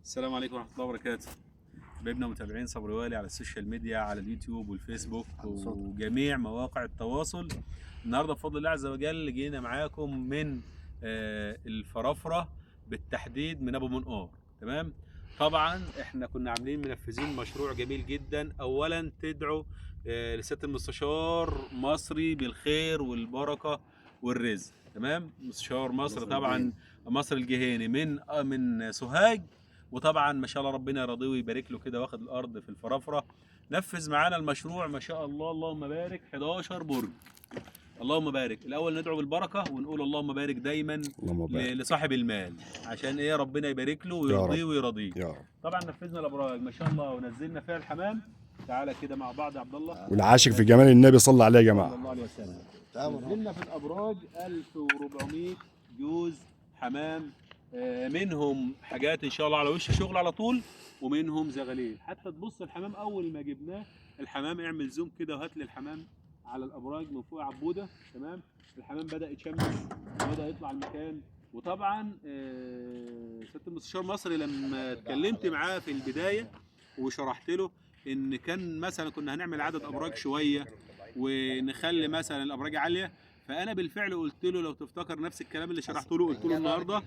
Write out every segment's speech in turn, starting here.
السلام عليكم ورحمة الله وبركاته. حبايبنا متابعين صبري والي على السوشيال ميديا، على اليوتيوب والفيسبوك وجميع مواقع التواصل. النهارده بفضل الله عز وجل جينا معاكم من الفرافرة، بالتحديد من ابو منقار. تمام. طبعا احنا كنا عاملين منفذين مشروع جميل جدا. اولا تدعو لسيادة المستشار مصري بالخير والبركة والرزق. تمام. مستشار مصر طبعا، مصر الجهيني من سوهاج. وطبعا ما شاء الله ربنا يرضيه ويبارك له كده، واخد الارض في الفرافره. نفذ معانا المشروع ما شاء الله، اللهم بارك، 11 برج. اللهم بارك. الاول ندعو بالبركه ونقول اللهم بارك دايما لصاحب المال، عشان ايه؟ ربنا يبارك له ويرضيه ويرضيه. يا رب. طبعا نفذنا الابراج ما شاء الله ونزلنا فيها الحمام. تعالى كده مع بعض يا عبد الله. والعاشق في جمال النبي صلى عليه يا صلى جماعه. الله عليه وسلم. نزلنا في الابراج 1400 جوز حمام. منهم حاجات ان شاء الله على وش شغل على طول، ومنهم زغاليل. حتى تبص الحمام اول ما جبناه، الحمام اعمل زوم كده وهات لي الحمام على الابراج من فوق عبوده. تمام. الحمام بدا يتشمس وبدا يطلع المكان. وطبعا سياده المستشار مصري لما اتكلمت معاه في البدايه وشرحت له ان كان مثلا كنا هنعمل عدد ابراج شويه ونخلي مثلا الابراج عاليه، فانا بالفعل قلت له لو تفتكر نفس الكلام اللي شرحته له قلت له النهارده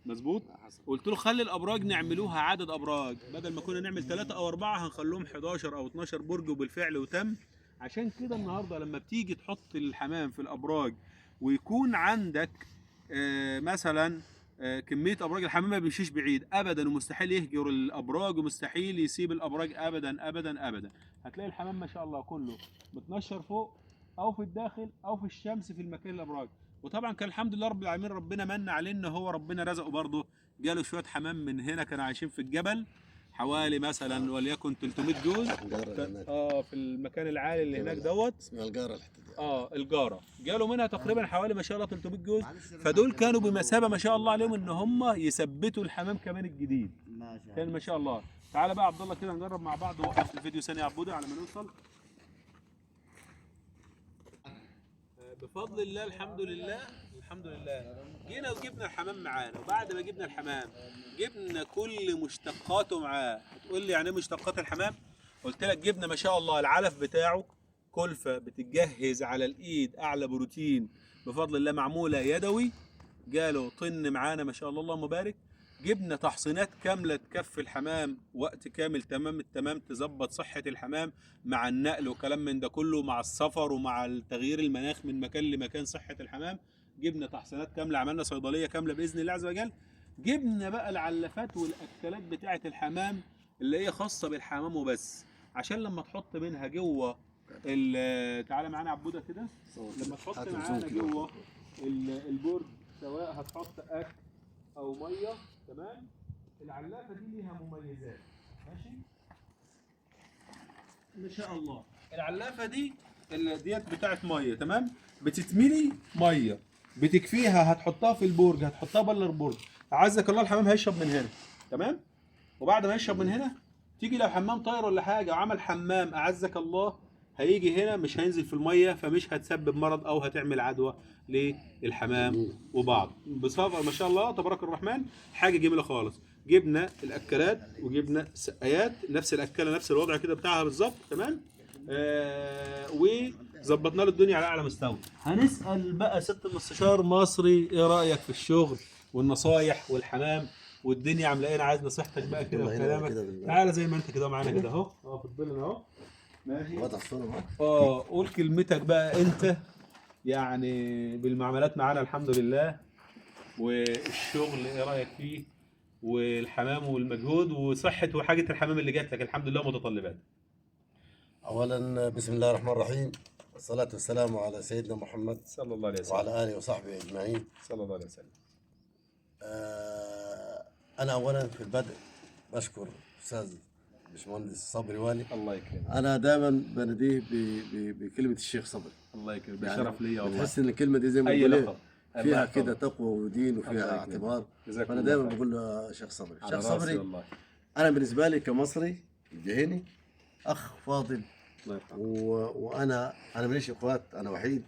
مظبوط. قلت له خلي الابراج نعملوها عدد ابراج، بدل ما كنا نعمل 3 او 4 هنخليهم 11 او 12 برج، وبالفعل وتم. عشان كده النهارده لما بتيجي تحط الحمام في الابراج ويكون عندك مثلا كميه ابراج، الحمام ما بيمشيش بعيد ابدا، ومستحيل يهجر الابراج ومستحيل يسيب الابراج ابدا ابدا ابدا. هتلاقي الحمام ما شاء الله كله متنشر فوق او في الداخل او في الشمس في المكان الابراج. وطبعا كان الحمد لله رب العالمين ربنا من عليه ان هو ربنا رزقه برضه. جاله شويه حمام من هنا كانوا عايشين في الجبل، حوالي مثلا وليكن 300 جوز. في المكان العالي اللي هناك دوت اسمها الجاره الحته دي. الجاره جاله منها تقريبا حوالي ما شاء الله 300 جوز. فدول كانوا بمثابه ما شاء الله عليهم ان هم يثبتوا الحمام كمان الجديد. كان ما شاء الله. تعالى بقى عبد الله كده نجرب مع بعض. وقف الفيديو ثانيه يا عبوده على ما نوصل. بفضل الله الحمد لله الحمد لله جينا وجبنا الحمام معانا. وبعد ما جبنا الحمام جبنا كل مشتقاته معاه. هتقول لي يعني ايه مشتقات الحمام؟ قلت لك جبنا ما شاء الله العلف بتاعه، كلفه بتتجهز على الايد، اعلى بروتين بفضل الله، معموله يدوي. جاله طن معانا ما شاء الله اللهم بارك. جبنا تحصينات كامله تكفي الحمام وقت كامل تمام التمام، تظبط صحه الحمام مع النقل وكلام من ده كله، مع السفر ومع تغيير المناخ من مكان لمكان، صحه الحمام. جبنا تحصينات كامله، عملنا صيدليه كامله باذن الله عز وجل. جبنا بقى العلافات والاكلات بتاعه الحمام اللي هي خاصه بالحمام وبس، عشان لما تحط منها جوه تعالى معانا عبوده كده. لما تحط معانا جوه البرج، سواء هتحط اكل او ميه، تمام. العلافه دي ليها مميزات، ماشي ما شاء الله. العلافه دي ديت بتاعت ميه، تمام. بتتملي ميه بتكفيها، هتحطها في البرج، هتحطها بره البرج. اعزك الله الحمام هيشرب من هنا، تمام. وبعد ما يشرب من هنا تيجي لو حمام طاير ولا حاجه وعمل حمام، اعزك الله، هيجي هنا مش هينزل في الميه، فمش هتسبب مرض او هتعمل عدوى للحمام وبعض. بصفه ما شاء الله تبارك الرحمن، حاجه جميله خالص. جبنا الاكلات وجبنا سقايات، نفس الاكله نفس الوضع كده بتاعها بالظبط، تمام. وظبطنا له الدنيا على اعلى مستوى. هنسال بقى ست المستشار مصري ايه رايك في الشغل والنصايح والحمام والدنيا عامله ايه؟ انا عايز نصيحتك بقى كده وكلامك. تعالى زي ما انت كده معانا كده اهو، في الظل اهو، ماشي. قول كلمتك بقى انت، يعني بالمعاملات معانا الحمد لله، والشغل ايه رايك فيه، والحمام والمجهود وصحه وحاجه الحمام اللي جات لك الحمد لله متطلبات. اولا بسم الله الرحمن الرحيم، والصلاه والسلام على سيدنا محمد صلى الله عليه وسلم وعلى اله وصحبه اجمعين. صلى الله عليه وسلم. انا اولا في البدء بشكر استاذ باشمهندس صبري والي. الله يكرمك. انا دايما بناديه بكلمه الشيخ صبري. الله يكرمك، ده شرف ليا والله. بتحس ان الكلمه دي زي ما اي بقول لقب فيها كده تقوى ودين وفيها اعتبار، فانا دايما بقول له شيخ صبري. شيخ صبري والله. انا بالنسبه لي كمصري جهيني اخ فاضل، وانا ماليش اخوات، انا وحيد،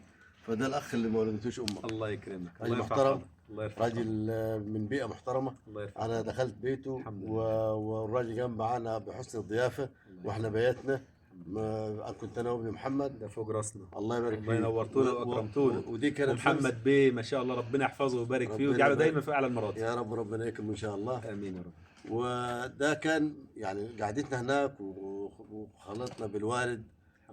فده الاخ اللي ما ولدتوش امه. الله يكرمك. الله محترم الله يرفع راجل من بيئه محترمه. الله يرفع انا دخلت بيته الحمد لله. والراجل قام معانا بحسن الضيافه واحنا بياتنا. انا كنت انا وابن محمد. ده فوق راسنا. الله يبارك فيك. الله ينورتونا واكرمتونا. ودي كانت ومحمد بيه ما شاء الله ربنا يحفظه ويبارك فيه ويجعله دايما في اعلى المراتب. يا رب ربنا يكرم ان شاء الله. امين يا رب. وده كان يعني قعدتنا هناك وخلطنا بالوالد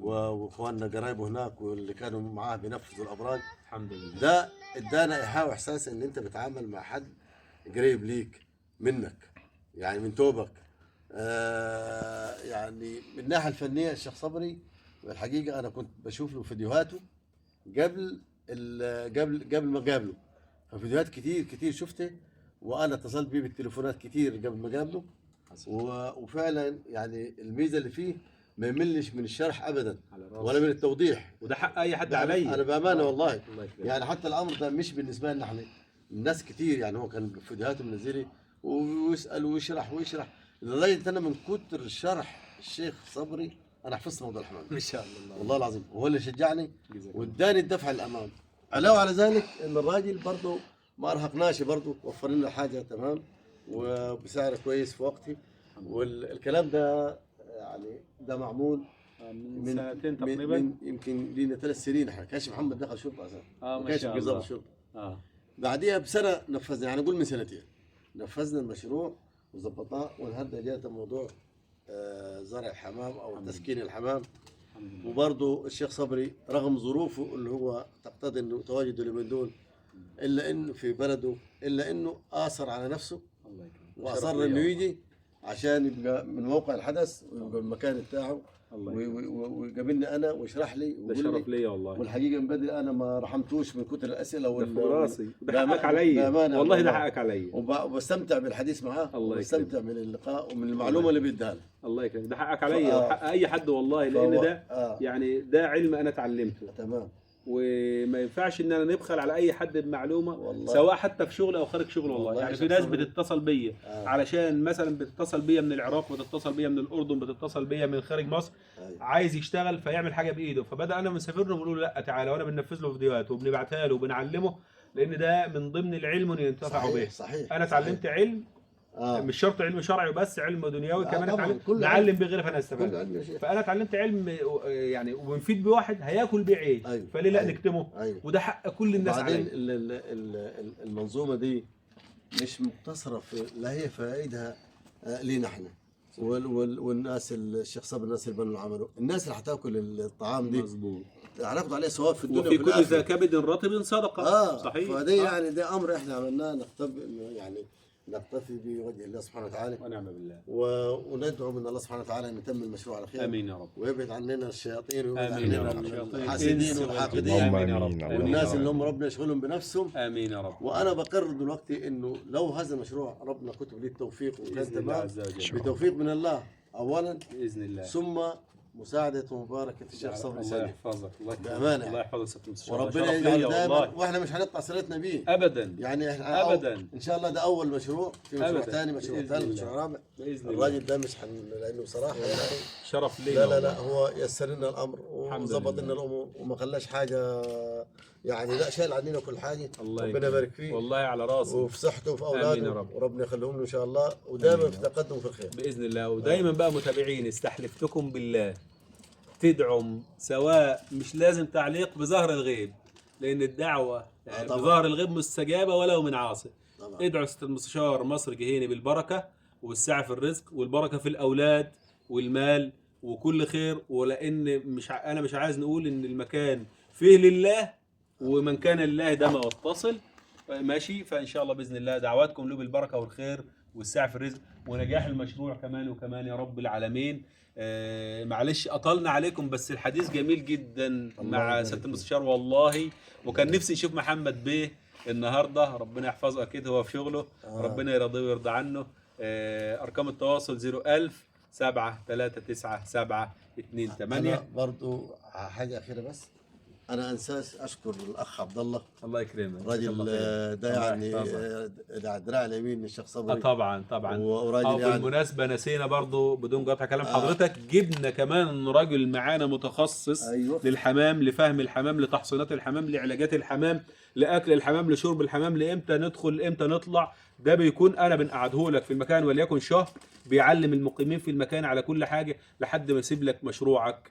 واخواننا قرايبه هناك واللي كانوا معاه بينفذوا الابراج. الحمد لله. ده ادانا ايحاء واحساس ان انت بتتعامل مع حد قريب ليك منك، يعني من توبك. يعني من الناحيه الفنيه الشيخ صبري الحقيقه انا كنت بشوف له فيديوهاته قبل ما قابله. ففيديوهات كتير شفته، وانا اتصلت بيه بالتليفونات كتير قبل ما قابله. وفعلا يعني الميزه اللي فيه ما يملش من الشرح ابدا ولا من التوضيح، وده حق اي حد عليا. انا بامانه والله. يعني حتى الامر ده مش بالنسبه لنا احنا، الناس كتير يعني هو كان فيديوهاته منزلي ويسال ويشرح لدرجه انا من كتر الشرح الشيخ صبري انا حفظت موضوع الحمام ما شاء الله. والله العظيم. وهو اللي شجعني واداني الدفعه للامام. علاوه على ذلك ان الراجل برضه ما ارهقناش، برضه وفر لنا حاجه تمام وبسعر كويس في وقتي. والكلام ده يعني ده معمول من سنتين تقريبا. يمكن لينا 3 سنين. احنا كانش محمد دخل شرطه اساسا. ما شاء الله. الشرطه. بعديها بسنه نفذنا، يعني نقول من سنتين نفذنا المشروع وظبطناه. والنهارده جاءت موضوع زرع الحمام او تسكين الحمام. وبرضه الشيخ صبري رغم ظروفه اللي هو تقتضي انه تواجده اليومين دول، الا انه في بلده، الا انه اثر على نفسه واصر انه يجي عشان يبقى من موقع الحدث ويبقى المكان بتاعه ويقابلني انا ويشرح لي ده شرف ليا والله. والحقيقه من بدري انا ما رحمتوش من كتر الاسئله ده فوق راسي. ده حقك عليا والله. ده حقك عليا. وبستمتع بالحديث معاه وبستمتع من اللقاء ومن المعلومه اللي بيديها لي. الله يكرمك. ده حقك عليا وحق اي حد والله، لان ده يعني ده علم انا اتعلمته. تمام. وما ينفعش ان انا نبخل على اي حد بمعلومه والله. سواء حتى في شغل او خارج شغل والله. يعني في ناس بتتصل بيا علشان مثلا بتتصل بيا من العراق، بتتصل بيا من الاردن، بتتصل بيا من خارج مصر. عايز يشتغل فيعمل حاجه بايده، فبدا انا بنسافر له بنقول له لا تعالى، وانا بننفذ له فيديوهات وبنبعتها له وبنعلمه، لان ده من ضمن العلم اللي ينتفع به. صحيح. انا اتعلمت علم مش شرط علم شرعي بس، علم دنيوي كمان اتعلمت نعلم بيه غيري فانا استفدت. فانا اتعلمت علم يعني وبنفيد بواحد هياكل بيه عيش. فليه لا نكتمه؟ وده حق كل الناس عليه. وبعدين المنظومه دي مش مقتصره في، لا هي فائدها لينا احنا والناس الشيخ صبري، الناس اللي بنوا عملوا، الناس اللي هتاكل الطعام دي مظبوط هناخد عليه ثواب في الدنيا وفي كل ذا كبد رطب صدقه. صحيح. فده يعني ده امر احنا عملناه نقتفي بوجه الله سبحانه وتعالى ونعم بالله. وندعو من الله سبحانه وتعالى ان يتم المشروع على خير. امين يا رب. ويبعد عننا الشياطين ويبعد عننا الحاسدين والحاقدين والناس اللي هم ربنا يشغلهم بنفسهم. امين يا رب. وانا بقرر دلوقتي انه لو هذا المشروع ربنا كتب لي التوفيق وكان تمام بتوفيق من الله اولا باذن الله، ثم مساعدة ومباركة الشيخ صبري. الله يحفظك. الله بأمانة. الله يحفظك ست مستشار. وربنا يجعل دائما واحنا مش هنقطع صلتنا بيه ابدا. يعني احنا ابدا ان شاء الله ده اول مشروع، في مشروع ثاني، مشروع ثالث، مشروع رابع باذن الله. الراجل ده مش لانه بصراحة يعني شرف لي. لا هو يسر لنا الامر وظبط لنا الامور وما خلاش حاجة يعني، لا شايل عننا كل حاجة. ربنا يبارك فيه والله على راسي وفي صحته وفي اولاده وربنا يخليهم له ان شاء الله ودائما في تقدم في الخير باذن الله. ودايما بقى متابعين استحلفتكم بالله تدعم، سواء مش لازم تعليق بظهر الغيب، لان الدعوه بظهر الغيب مستجابه ولو من عاصي. ادعوا ست المستشار مصر جهيني بالبركه والسعه في الرزق والبركه في الاولاد والمال وكل خير. ولان انا مش عايز نقول ان المكان فيه لله، ومن كان لله دام واتصل ماشي. فان شاء الله باذن الله دعواتكم له بالبركه والخير والسعه في الرزق ونجاح المشروع كمان وكمان يا رب العالمين. معلش اطلنا عليكم، بس الحديث جميل جدا مع سياده المستشار والله. وكان نفسي نشوف محمد بيه النهارده، ربنا يحفظه اكيد هو في شغله. ربنا يرضيه ويرضى عنه. ارقام التواصل 01000 739 برضو حاجه اخيره بس، انا انساش اشكر الاخ عبد الله. الله يكرمك. الراجل ده يعني دراع اليمين للشيخ صبري. طبعا وراجل يعني بالمناسبه نسينا برضو بدون قطع كلام حضرتك، جبنا كمان راجل معانا متخصص للحمام، لفهم الحمام، لتحصينات الحمام، لعلاجات الحمام. لاكل الحمام، لشرب الحمام، لامتى ندخل امتى نطلع. ده بيكون انا بنقعده لك في المكان وليكن شهر، بيعلم المقيمين في المكان على كل حاجه لحد ما يسيب لك مشروعك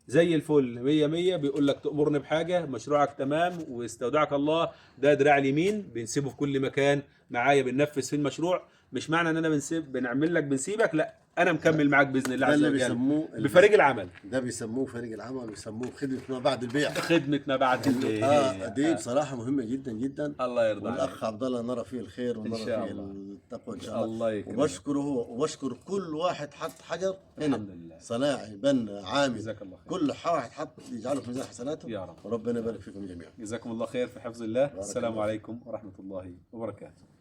زي الفل 100 100. بيقول لك تأمرني بحاجه مشروعك تمام ويستودعك الله. ده دراع اليمين بنسيبه في كل مكان معايا، بننفذ في المشروع. مش معنى ان انا بنعمل لك بنسيبك، لا، انا مكمل معاك باذن الله ده عز اللي وجل بيسموه بفريق العمل. ده بيسموه فريق العمل، بيسموه خدمه ما بعد البيع. خدمه ما بعد البيع. دي بصراحه مهمه جدا جدا. الله يرضى عليك. والاخ عبد الله نرى فيه الخير ونرى شاء فيه الله. التقوى ان شاء الله. الله يكرمك. وبشكره هو وبشكر كل واحد حط حجر هنا، الحمد لله. صناعي بنا عامل، جزاك الله خير. كل واحد حط يجعله في ميزان حسناته يا رب. وربنا يبارك فيكم جميعا. جزاكم الله خير في حفظ الله. السلام عليكم ورحمه الله وبركاته.